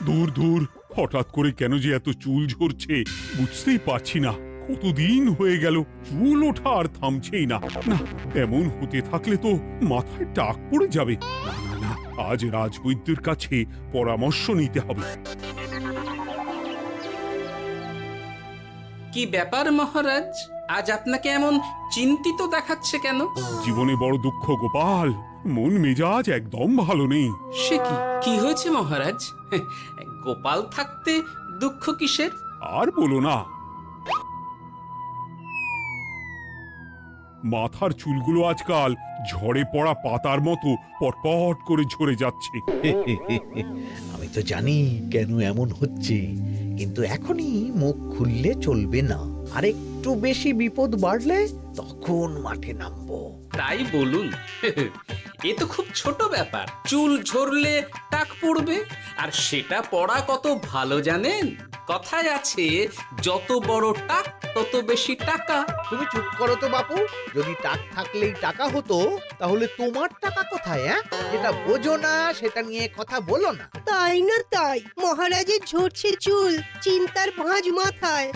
দূর দূর, হঠাৎ করে কেন যে এত চুল ঝরছে বুঝতেই পারছি না। কতদিন হয়ে গেল চুল ওঠা আর থামছেই না। না, এমন হতে থাকলে তো মাথায় টাক পড়ে যাবে। না না না, আজ রাজবৈদ্যের কাছে পরামর্শ নিতে হবে। কি ব্যাপার মহারাজ, আজ আপনাকে এমন চিন্তিত দেখাচ্ছে কেন? জীবনে বড় দুঃখ গোপাল, মন মেজাজ একদম ভালো নেই। সে কি, কি হয়েছে মহারাজ? গোপাল থাকতে দুঃখ কিসের? আর বলো না, মাথার চুলগুলো আজকাল ঝড়ে পড়া পাতার মতো পটপট করে ঝরে যাচ্ছে। আমি তো জানি কেন এমন হচ্ছে, কিন্তু এখনই মুখ খুললে চলবে না। আর একটু বেশি বিপদ বাড়লে তখন মাঠে নামবো। তাই বলুন। এ তো খুব ছোট ব্যাপার, চুল ঝরলে টাক পড়বে, আর সেটা পড়া কত ভালো জানেন? কথায় আছে, যত বড় টাক তত বেশি টাকা। তুমি চুপ করো তো বাপু। যদি টাক থাকলেই টাকা হতো, তাহলে তোমার টাকা কোথায়? যেটা বোঝো না সেটা নিয়ে কথা বলো না। তাই না তাই, মহারাজের ঝরছে চুল, চিন্তার ভাঁজ মাথায়।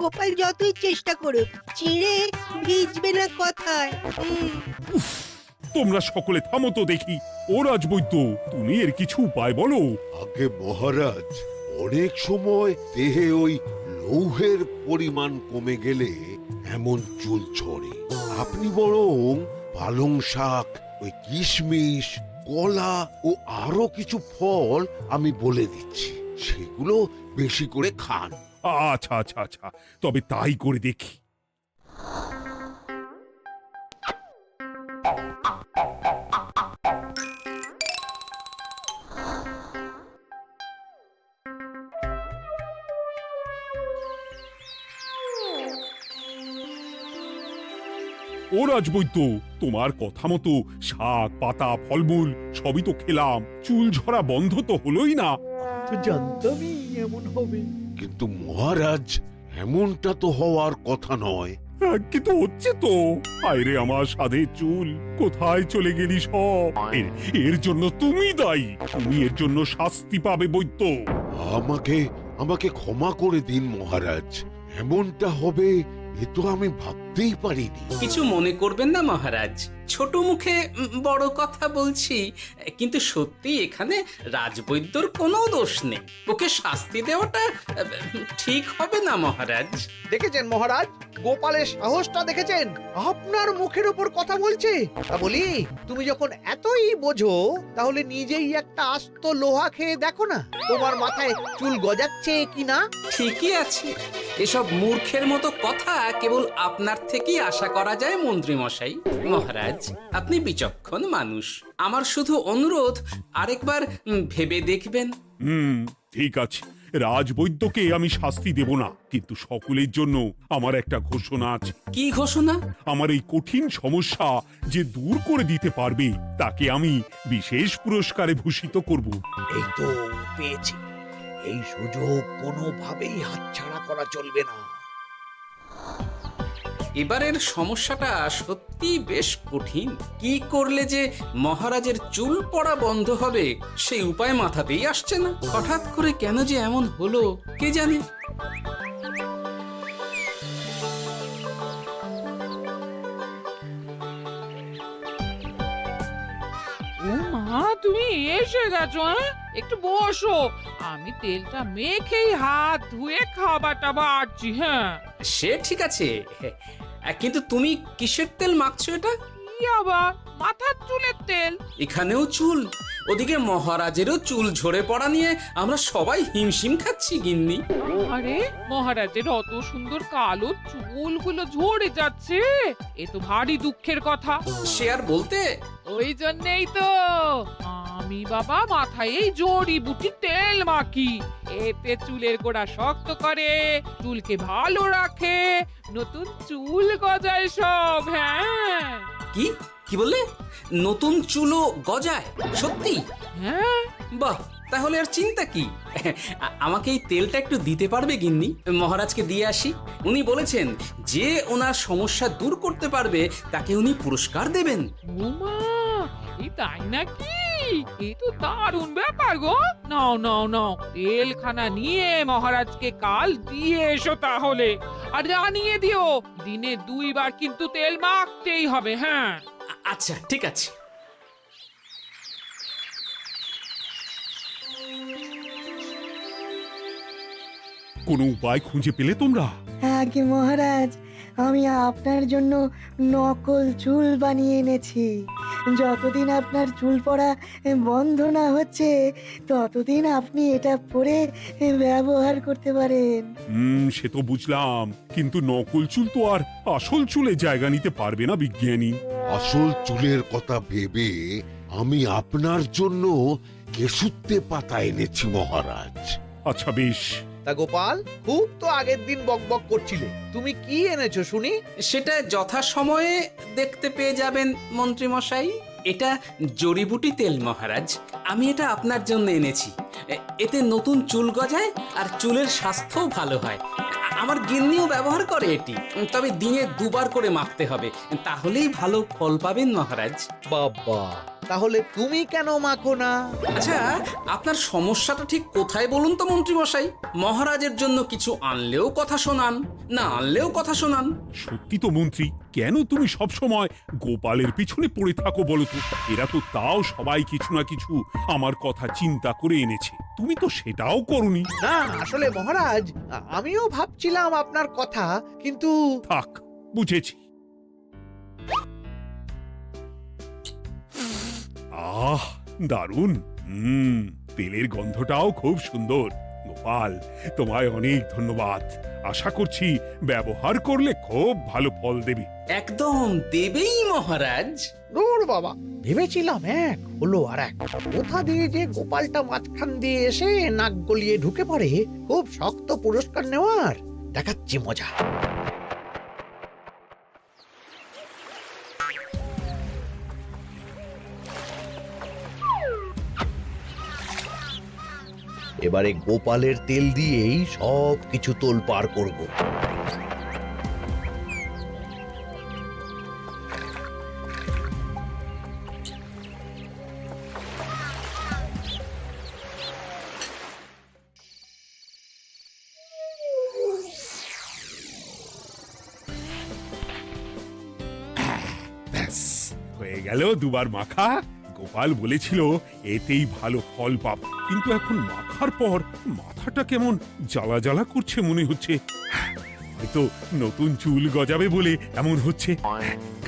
গোপাল যতই চেষ্টা করুক, চিড়ে ভিজবে না কথায়। তোমরা সকলে থামো তো দেখি। ও রাজবৈদ্য, তুমি এর কিছু উপায় বলো। আগে মহারাজ, অনেক সময় দেহে ওই লৌহের পরিমাণ কমে গেলে এমন চুল ঝরে। আপনি বরং পালং শাক, ওই কিশমিশ, কলা ও আরো কিছু ফল আমি বলে দিচ্ছি, সেগুলো বেশি করে খান। আচ্ছা আচ্ছা আচ্ছা, তবে তাই করে দেখি। ও রাজবৈদ্য, তোমার কথা মতো শাক পাতা ফলমূল সবই তো খেলাম, চুল ঝরা বন্ধ তো হলোই না। তো জানতামই এমন হবে। কিন্তু মহারাজ, এমনটা তো হওয়ার কথা নয়। কিন্তু হচ্ছে তো। আরে আমার সাধের চুল, কোথায় চলে গেলি সব? এর জন্য তুমি দায়ী, তুমি এর জন্য শাস্তি পাবে বৈদ্য। আমাকে আমাকে ক্ষমা করে দিন মহারাজ, এমনটা হবে এ তো আমি ভাবতেই পারিনি। কিছু মনে করবেন না মহারাজ, ছোট মুখে বড় কথা বলছি, কিন্তু সত্যি এখানে রাজবৈদ্যর কোনো দোষ নেই। ওকে শাস্তি দেওয়াটা ঠিক হবে না মহারাজ। দেখেছেন মহারাজ, গোপালের সাহসটা দেখেছেন? আপনার মুখের উপর কথা বলছে। তা বলি, তুমি যখন এতই বোঝো, তাহলে নিজেই একটা আস্ত লোহা খেয়ে দেখো না, তোমার মাথায় চুল গজাচ্ছে কিনা। ঠিকই আছে, এসব মূর্খের মতো কথা কেবল আপনার থেকেই আশা করা যায় মন্ত্রী মশাই। মহারাজ, আপনি বিচক্ষণ মানুষ, আমার শুধু অনুরোধ, আরেকবার ভেবে দেখবেন। ঠিক আছে, রাজবৈদ্যকে আমি শাস্তি দেব না, কিন্তু সকলের জন্য আমার একটা ঘোষণা আছে। কি ঘোষণা? আমার এই কঠিন সমস্যা যে দূর করে দিতে পারবে, তাকে আমি বিশেষ পুরস্কারে ভূষিত করব। এই তো পেয়েছি, এই সুযোগ কোনোভাবেই হাতছাড়া করা চলবে না। এবারের সমস্যাটা সত্যি বেশ কঠিন। কি করলে যে মহারাজের চুল পড়া বন্ধ হবে সেই উপায় মাথাতেই আসছে না। হঠাৎ করে কেন যে এমন হলো কে জানে। ও মা, তুমি এসে গেছো? একটু বসো, আমি তেলটা মেখেই হাত ধুয়ে খাবারটা বাড়ছি। হ্যাঁ, সে ঠিক আছে, কিন্তু তুমি কিসের তেল মাখছো এটা? কি আবার মাথার চুলের তেল? এখানেও চুল, ওদিকে মহারাজেরও চুল ঝরে পড়া নিয়ে আমরা সবাই হিমশিম খাচ্ছি গিন্নি। আরে, মহারাজের অত সুন্দর কালো চুলগুলো ঝরে যাচ্ছে, এ তো ভারী দুঃখের কথা। সে আর বলতে, ওই জন্যেই তো আমি বাবা মাথায় এই জড়িবুটি তেল মাখি। এতে চুলের গোড়া শক্ত করে, চুলকে ভালো রাখে, নতুন চুল গজায় সব। হ্যাঁ। কি কি বললে? নতুন চুলও গজায়? সত্যি? হ্যাঁ। বাহ, তাহলে আর চিন্তা কি। আমাকে এই তেলটা একটু দিতে পারবে গিন্নি? মহারাজকে দিয়ে আসি। উনি বলেছেন যে ওনার সমস্যা দূর করতে পারবে তাকে উনি পুরস্কার দেবেন। ওমা, এই তাই নাকি? এই তো দারুণ ব্যাপার গো। নাও নাও নাও, তেলখানা নিয়ে মহারাজকে কাল দিয়ে এসো তাহলে। আর জানিয়ে দিও, দিনে 2 বার কিন্তু তেল মাখতেই হবে। হ্যাঁ, আচ্ছা ঠিক আছে। কোনো উপায় খুঁজে পেলে তোমরা? আগে মহারাজ, আমি আপনার জন্য নকল চুল বানিয়ে এনেছি। যতদিন আপনার চুল পড়া বন্ধ না হচ্ছে ততদিন আপনি এটা পরে ব্যবহার করতে পারেন। সে তো বুঝলাম, কিন্তু নকল চুল তো আর আসল চুলে জায়গা নিতে পারবে না বিজ্ঞানী। আসল চুলের কথা ভেবে আমি আপনার জন্য কেশুত্তে পাতা এনেছি মহারাজ। আচ্ছা বেশ। তা গোপাল, খুব তো আগের দিন বকবক করছিলে, তুমি কি এনেছো শুনি? সেটা যথাসময়ে দেখতে পেয়ে যাবেন মন্ত্রী মশাই। এটা জড়িবুটি তেল মহারাজ, আমি এটা আপনার জন্য এনেছি। এতে নতুন চুল গজায় আর চুলের স্বাস্থ্যও ভালো হয়। আমার গিন্নিও ব্যবহার করে এটি, তবে দিনে 2 বার করে মাখতে হবে, তাহলেই ভালো ফল পাবেন মহারাজ। বাবা, তাহলে তুমি কেন মাখো না? আচ্ছা, আপনার সমস্যাটা ঠিক কোথায় বলুন তো মন্ত্রী মশাই? মহারাজের জন্য কিছু আনলেও কথা শোনান, না আনলেও কথা শোনান। সত্যি তো মন্ত্রী, কেন তুমি সব সময় গোপালের পিছনে পড়ে থাকো বলো তো? এরা তো তাও সবাই কিছু না কিছু আমার কথা চিন্তা করে এনেছে, তুমি তো সেটাও করনি। না আসলে মহারাজ, আমিও ভাবছিলাম আপনার কথা, কিন্তু থাক, বুঝেছি। আহ, দারুণ। তেলের গন্ধটাও খুব সুন্দর। গোপাল, তোমায় অনেক ধন্যবাদ। আশা করছি ব্যবহার করলে খুব ভালো ফল দেবে। একদম দেবেই মহারাজ। দূর বাবা, ভেবেছিলাম এক হলো আর এক। কোথা দিয়ে যে গোপালটা মাঝখান দিয়ে এসে নাক গলিয়ে ঢুকে পড়ে, খুব শক্ত পুরস্কার নেওয়ার। দেখাচ্ছি মজা। এবারে গোপালের তেল দিয়েই সব কিছু তোলপাড় করব। ব্যাস, হয়ে গেল 2 বার মাখা। গোপাল বলেছিল এতেই ভালো ফল পাব, কিন্তু এখন মাখার পর মাথাটা কেমন জ্বালা জ্বালা করছে মনে হচ্ছে। হয়তো নতুন চুল গজাবে বলে এমন হচ্ছে।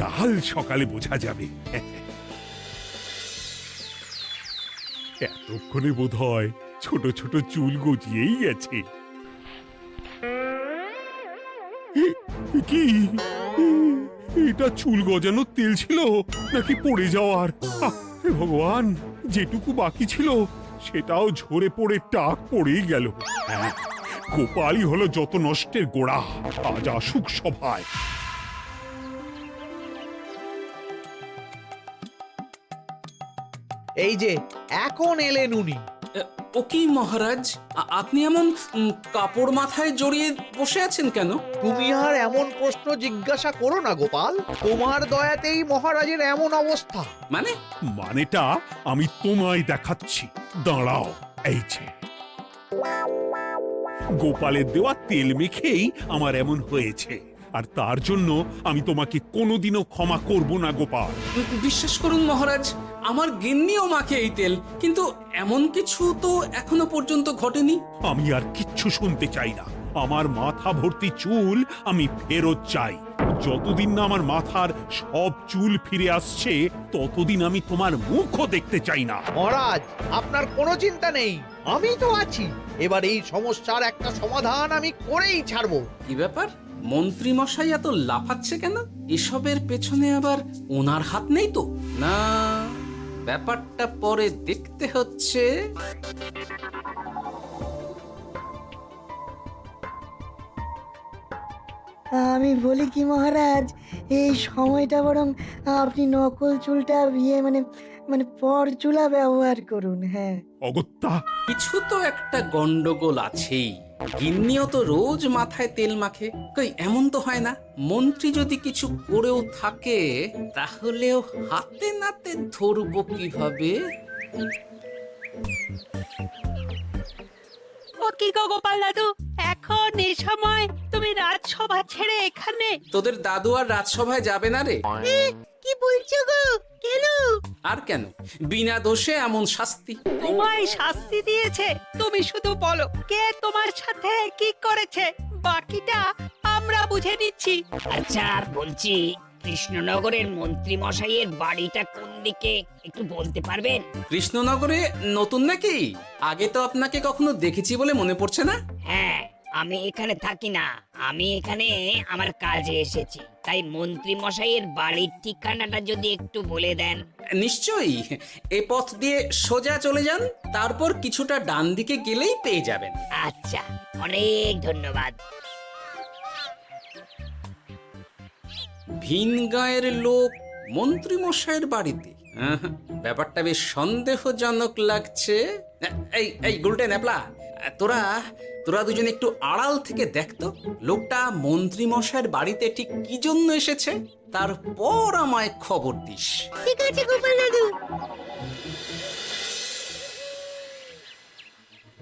কাল সকালে বোঝা যাবে। এতক্ষণে বোধহয় ছোট ছোট চুল গজিয়েই গেছে। কি এটা চুল গজানোর তেল ছিল নাকি পড়ে যাওয়ার? হে ভগবান, যেটুকু বাকি ছিল সেটাও ঝরে পড়ে টাক পড়েই গেল। হ্যাঁ, গোপালই হলো যত নষ্টের গোড়া। আজ আসুক সভায়। এই যে এখন এলেন উনি। ও কি মহারাজ, আপনি এমন কাপড় মাথায় জড়িয়ে বসে আছেন কেন? তুমি আর এমন প্রশ্ন জিজ্ঞাসা করো না গোপাল, তোমার দয়াতেই মহারাজের এমন অবস্থা। মানে? মানেটা আমি তোমায় দেখাচ্ছি, দাঁড়াও। এই যে গোপালের দেওয়া তেল মেখেই আমার এমন হয়েছে, আর তার জন্য আমি তোমাকে কোনোদিনও ক্ষমা করব না গোপাল। বিশ্বাস করুন মহারাজ, আমার গিন্নিও মাখে এই তেল, কিন্তু এমন কিছু তো এখনো পর্যন্ত ঘটেনি। আমি আর কিচ্ছু শুনতে চাই না। আমার মাথা ভর্তি চুল আমি ফেরত চাই। যতদিন না আমার মাথার সব চুল ফিরে আসছে ততদিন আমি তোমার মুখও দেখতে চাই না। মহারাজ, আপনার কোনো চিন্তা নেই, আমি তো আছি। এবার এই সমস্যার একটা সমাধান আমি করেই ছাড়বো। কি ব্যাপার, মন্ত্রী মশাই এত লাফাচ্ছে কেন? এসবের পেছনে আবার ওনার হাত নেই তো? না, ব্যাপারটা পরে দেখতে হচ্ছে। আমি বলি কি মহারাজ, এই সময়টা বরং আপনি নকল চুলটা মানে মানে পরচুলা ব্যবহার করুন। হ্যাঁ, অগত্যা, কিছু তো একটা গন্ডগোল আছেই। গিন্নিও তো রোজ মাথায় তেল মাখে, কই এমন তো হয় না। মন্ত্রী যদি কিছু করেও থাকে তাহলেও হাতে নাতে ধরবো কিভাবে? ও কি গো গোপাল দাদু, এখন এই সময় তুমি রাজসভা ছেড়ে এখানে? তোদের দাদু আর রাজসভায় যাবে না রে? কি বলছো গো? কেন? আর কেন, বিনা দোষে এমন শাস্তি। তোমায় শাস্তি দিয়েছে, তুমি শুধু বলো কে তোমার সাথে কি করেছে, বাকিটা আমরা বুঝে নিচ্ছি। আচ্ছা বলছি, কৃষ্ণনগরের মন্ত্রী মশাইয়ের বাড়িটা কোন দিকে একটু বলতে পারবেন? কৃষ্ণনগরে নতুন নাকি? আগে তো আপনাকে কখনো দেখেছি বলে মনে পড়ছে না। হ্যাঁ, আমি এখানে থাকি না, আমি এখানে আমার কাজে এসেছি, তাই মন্ত্রী মশাইয়ের বাড়ির ঠিকানাটা যদি একটু বলে দেন। নিশ্চয়ই, এ পথ দিয়ে সোজা চলে যান, তারপর কিছুটা ডান দিকে গেলেই পেয়ে যাবেন। আচ্ছা, অনেক ধন্যবাদ। ভিন গাঁয়ের লোক মন্ত্রী মশাইয়ের বাড়িতে? ব্যাপারটা বেশ সন্দেহজনক লাগছে। এই এই গুলটে ন্যাপলা, তোরা তোরা দুজন একটু আড়াল থেকে দেখতো লোকটা মন্ত্রী মশাইয়ের বাড়িতে ঠিক কি জন্য এসেছে, তারপর আমায় খবর দিস। ঠিক আছে গোপাল দাদু।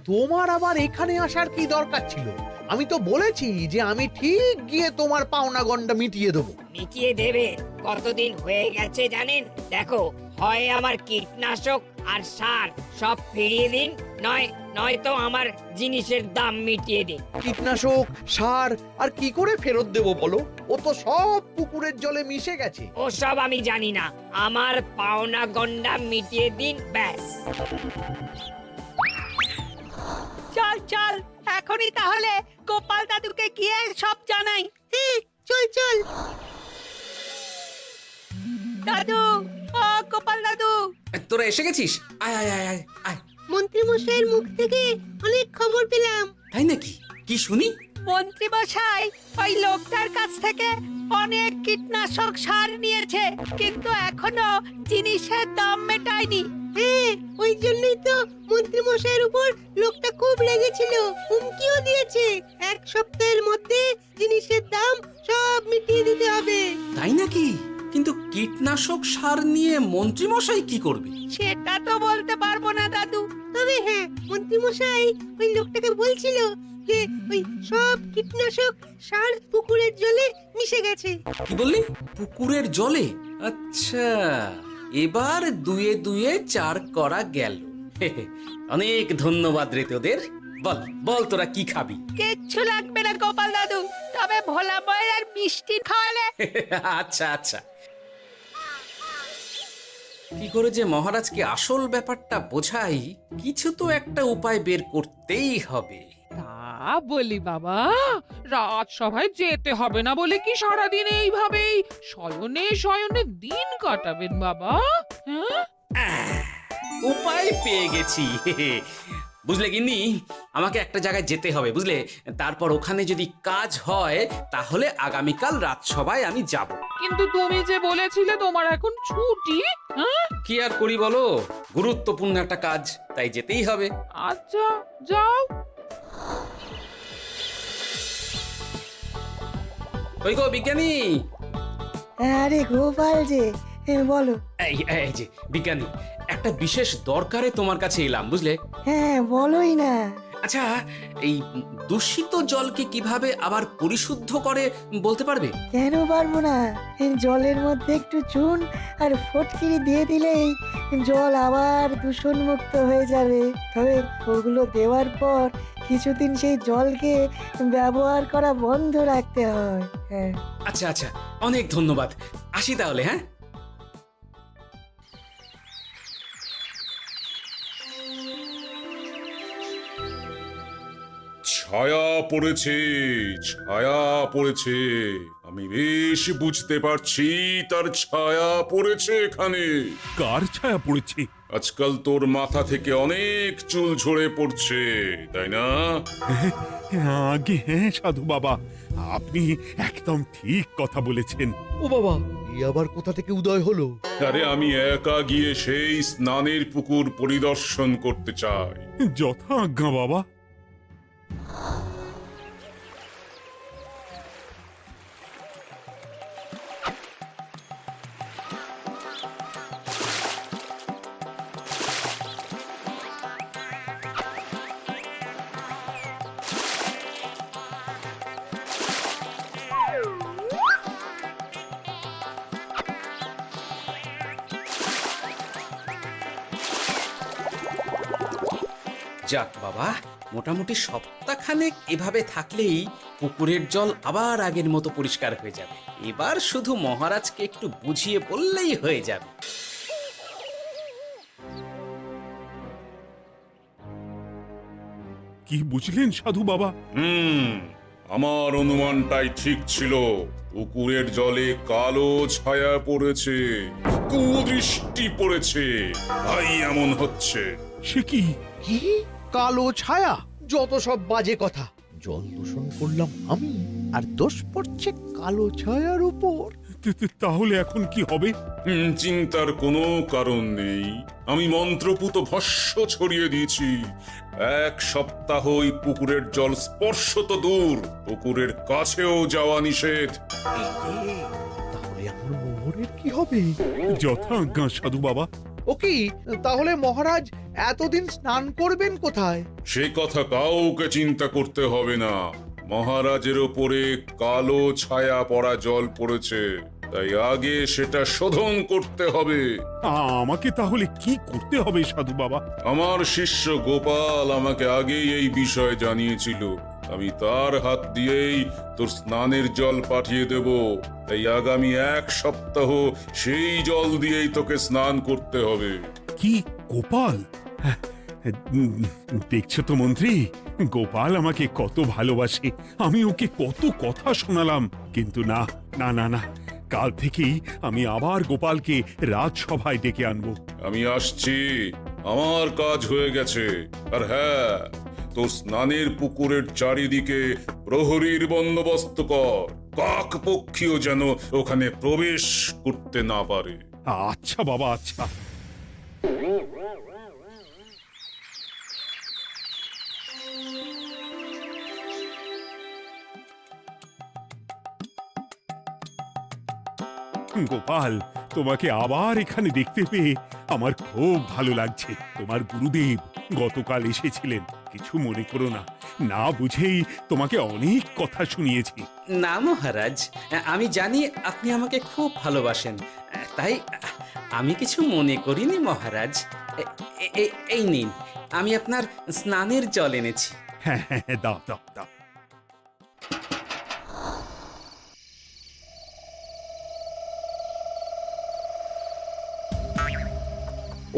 তোমার আবার এখানে আসার কি দরকার ছিল? আমি তো বলেছি যে আমি ঠিক গিয়ে তোমার পাওনা গন্ডা মিটিয়ে দেবো। মিটিয়ে দেবে? কতদিন হয়ে গেছে জানেন? দেখো, হয় আমার কীটনাশক আর সার সব ফিরিয়ে দিন, নয়তো আমার জিনিসের দাম মিটিয়ে দিন। কীটনাশক, সার আর কি করে ফেরত দেবো বলো? ও তো সব পুকুরের জলে মিশে গেছে। ওসব আমি জানি না, আমার পাওনা গন্ডা মিটিয়ে দিন, ব্যাস। চল চল, এখনই তাহলে গোপাল দাদুকে গিয়ে সব জানাই। চল চল। দাদু, ও গোপাল দাদু। তোরা এসে গেছিস? আয় আয় আয় আয় আয়। মন্ত্রী মশাইয়ের মুখ থেকে অনেক খবর পেলাম। তাই নাকি? কি শুনি? মন্ত্রী মশাই ওই লোকটার কাছ থেকে অনেক কীটনাশক সার নিয়েছে, কিন্তু এখনো জিনিসের দাম মেটায়নি। হ্যাঁ, ওই জন্যই তো মন্ত্রী মশাইয়ের উপর লোকটা খুব লেগেছিল, হুমকিও দিয়েছে 1 সপ্তাহের মধ্যে জিনিসের দাম সব মিটিয়ে দিতে হবে। তাই নাকি? কিন্তু কীটনাশক সার নিয়ে মন্ত্রী মশাই কি করবে? সেটা তো বলতে পারবো না দাদু। তবে হ্যাঁ, মন্ত্রী মশাই ওই লোকটাকে বলছিল যে ওই সব কীটনাশক সার পুকুরের জলে মিশে গেছে। কি বললি? পুকুরের জলে? আচ্ছা, এবার দুয়ে দুয়ে 4 করা গেল। অনেক ধন্যবাদ রে তোদের। বল বল, তোরা কি খাবি? কিচ্ছু লাগবে না গোপাল দাদু, তবে ভোলা বয়ের আর মিষ্টি খাওয়ালে। আচ্ছা আচ্ছা। কি করে যে মহারাজকে আসল ব্যাপারটা বোঝাই, কিছু তো একটা উপায় বের করতেই হবে। তা বলি বাবা, রাজসভায় যেতে হবে না বলে কি সারাদিন এইভাবেই শয়নে শয়নে দিন কাটাবেন বাবা? হ্যাঁ, উপায় পেয়ে গেছি। বুঝলে গিন্নি, আমাকে একটা জায়গায় যেতে হবে, বুঝলে? তারপর ওখানে যদি কাজ হয় তাহলে আগামীকাল রাজসভায় আমি যাব। কিন্তু তুমি যে বলেছিলে তোমার এখন ছুটি। হ্যাঁ, কি আর করি বলো, গুরুত্বপূর্ণ একটা কাজ, তাই যেতেই হবে। আচ্ছা যাও। ওই গো বিজ্ঞানী, আরে গোপাল যে, বলো। এই এই যে বিজ্ঞানী, একটা বিশেষ দরকারে তোমার কাছে এলাম, বুঝলে? হ্যাঁ, বলোই না। আচ্ছা, এই দূষিত জলকে কিভাবে আবার পরিশুদ্ধ করে বলতে পারবে? কেন পারবো না? জলের মধ্যে একটু চুন আর ফটকিরি দিয়ে দিলেই জল আবার দূষণমুক্ত হয়ে যাবে। তবে ওগুলো দেওয়ার পর কিছুদিন সেই জলকে ব্যবহার করা বন্ধ রাখতে হয়। হ্যাঁ। আচ্ছা আচ্ছা, অনেক ধন্যবাদ, আসি তাহলে। হ্যাঁ, ছায়া পড়েছে, ছায়া পড়েছে, আমি বেশ বুঝতে পারছি তার ছায়া পড়েছে এখানে। কার ছায়া পড়েছে? আজকাল তোর মাথা থেকে অনেক চুল ঝরে পড়ছে, তাই না? আগে হ্যাঁ সাধু বাবা, আপনি একদম ঠিক কথা বলেছেন। ও বাবা, এই আবার কোথা থেকে উদয় হলো? আরে আমি একা গিয়ে সেই স্নানের পুকুর পরিদর্শন করতে চাই। যথা আজ্ঞা বাবা। যাক বাবা, মোটামুটি সপ্তাহখানেক এভাবে থাকলেই পুকুরের জল আবার আগের মতো পরিষ্কার হয়ে যাবে। এবার শুধু মহারাজকে একটু বুঝিয়ে বললেই হয়ে যাবে। কি বুঝলেন সাধু বাবা? আমার অনুমানটাই ঠিক ছিল। পুকুরের জলে কালো ছায়া পড়েছে, কুদৃষ্টি পড়েছে, তাই এমন হচ্ছে। সে কি? কি কালো ছায়া? যত সব বাজে কথা। জল দূষণ করলাম আমি, আর দোষ পড়ছে কালো ছায়ার উপর। তাহলে এখন কি হবে? চিন্তার কোনো কারণ নেই। আমি মন্ত্রপুত ভস্য ছড়িয়ে দিয়েছি। 1 সপ্তাহ ওই পুকুরের জল স্পর্শ তো দূর, পুকুরের কাছেও যাওয়া নিষেধ। তাহলে আমার মোহরের কি হবে? যথাজ্ঞা সাধু বাবা। ও কি, তাহলে মহারাজ এতদিন স্নান করবেন কোথায়? সে কথা কাউকে চিন্তা করতে হবে না। মহারাজের ওপরে কালো ছায়া পড়া জল পড়েছে, তাই আগে সেটা শোধন করতে হবে। আমাকে তাহলে কি করতে হবে সাধু বাবা? আমার শিষ্য গোপাল আমাকে আগেই এই বিষয় জানিয়েছিল। আমি তার হাত দিয়েই তোর স্নানের জল পাঠিয়ে দেব। তাই আগামী 1 সপ্তাহ সেই জল দিয়েই তোকে স্নান করতে হবে। কি গোপাল? দেখছো তো মন্ত্রী, গোপাল আমাকে কত ভালোবাসে। আমি ওকে কত কথা শোনালাম, কিন্তু না না না না, কাল থেকেই আমি আবার গোপালকে রাজসভায় ডেকে আনবো। আমি আসছি, আমার কাজ হয়ে গেছে। আর হ্যাঁ, তোর স্নানের পুকুরের চারিদিকে প্রহরীর বন্দোবস্ত কর। কাক পক্ষীও যেন ওখানে প্রবেশ করতে না পারে। আচ্ছা বাবা, আচ্ছা। গোপাল, তোমাকে আবার এখানে দেখতে পেয়ে আমার খুব ভালো লাগছে। তোমার গুরুদেব গতকাল এসেছিলেন, কিছু মনে করো না। না বুঝেই তোমাকে অনেক কথা শুনিয়েছি। না মহারাজ, আমি জানি আপনি আমাকে খুব ভালোবাসেন, তাই আমি কিছু মনে করিনি মহারাজ। এই নিন, আমি আপনার স্নানের জল এনেছি। হ্যাঁ হ্যাঁ হ্যাঁ, দাও দাও দাও।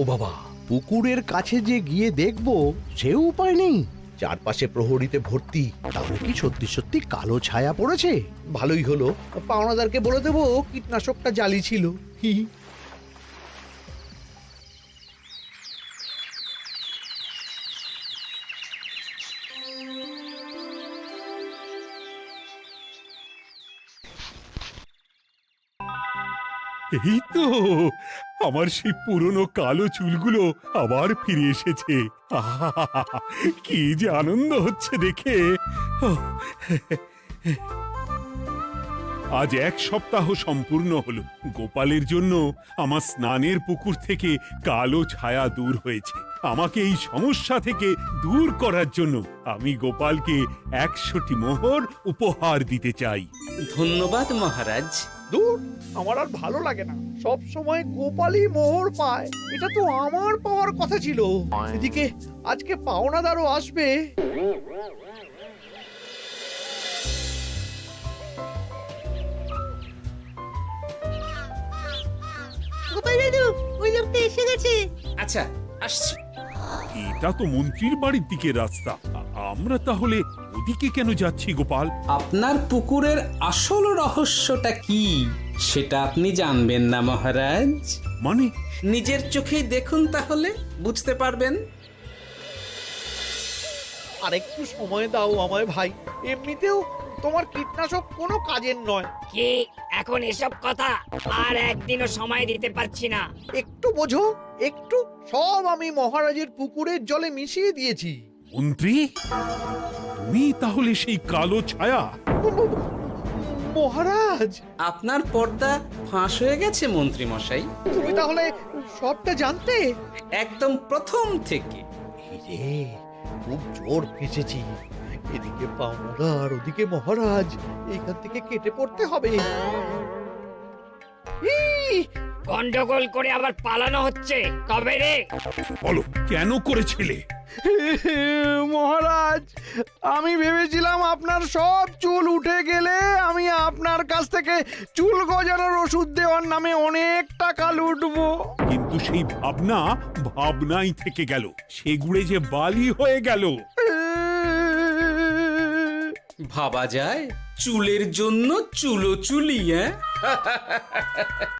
ও বাবা, পুকুরের কাছে যে গিয়ে দেখবো সে উপায় নেই। চারপাশে প্রহরীতে ভর্তি। তাহলে কি সত্যি সত্যি কালো ছায়া পড়েছে? ভালোই হলো, পাওনাদারকে বলে দেবো কীটনাশকটা জালি ছিল। হি হি। এই তো আমার সেই পুরনো কালো চুলগুলো আবার ফিরে এসেছে। আহা, কি যে আনন্দ হচ্ছে দেখে। আজ 1 সপ্তাহ সম্পূর্ণ হলো। গোপালের জন্য আমার স্নানের পুকুর থেকে কালো ছায়া দূর হয়েছে। আমাকে এই সমস্যা থেকে দূর করার জন্য আমি গোপালকে 100টি মোহর উপহার দিতে চাই। ধন্যবাদ মহারাজ। দূর, আমার আর ভালো লাগে না। সব সময় গোপালই মোহর পায়, এটা তো আমার পাওয়ার কথা ছিল। এদিকে আজকে পাওনাদারও আসবে। গোপাল দাদু, ওই লোকটা এসে গেছে। আচ্ছা, আসছি। এটা তো মন্ত্রীর বাড়ির দিকে রাস্তা। আমরা তাহলে ওদিকে কেন যাচ্ছি গোপাল? আপনার পুকুরের আসল রহস্যটা কি সেটা আপনি জানবেন না মহারাজ? মানে? নিজের চোখেই দেখুন, তাহলে বুঝতে পারবেন। আর একটু সময় দাও আমায় ভাই। এমনিতেও তোমার কীটনাশক কোনো কাজের নয়। কি এখন এসব কথা? আর একদিনও সময় দিতে পারছি না। একটু বোঝো, একটু। সব আমি মহারাজের পুকুরের জলে মিশিয়ে দিয়েছি। মন্ত্রী, তুমি তাহলে সেই কালো ছায়া? মহারাজ, আপনার পর্দা ফাঁস হয়ে গেছে মন্ত্রী মশাই। তুমি তাহলে সবটা জানতে? একদম প্রথম থেকে। রে, খুব জোর ফেঁসেছি। এদিকে পাওনাদার, ওদিকে মহারাজ। এখান থেকে কেটে পড়তে হবে। গন্ডগোল করে আবার পালানো হচ্ছে কবে রে? বলো, কেন করেছিলে? মহারাজ, আমি ভেবেছিলাম আপনার সব চুল উঠে গেলে আমি আপনার কাছ থেকে চুল গজানোর ওষুধ দেওয়ার নামে অনেক টাকা লুটবো। কিন্তু সেই ভাবনা ভাবনাই থেকে গেল, সেগুড়ে যে বালি হয়ে গেল। ভাবা যায় চুলের জন্য চুলো চুলি, হ্যাঁ?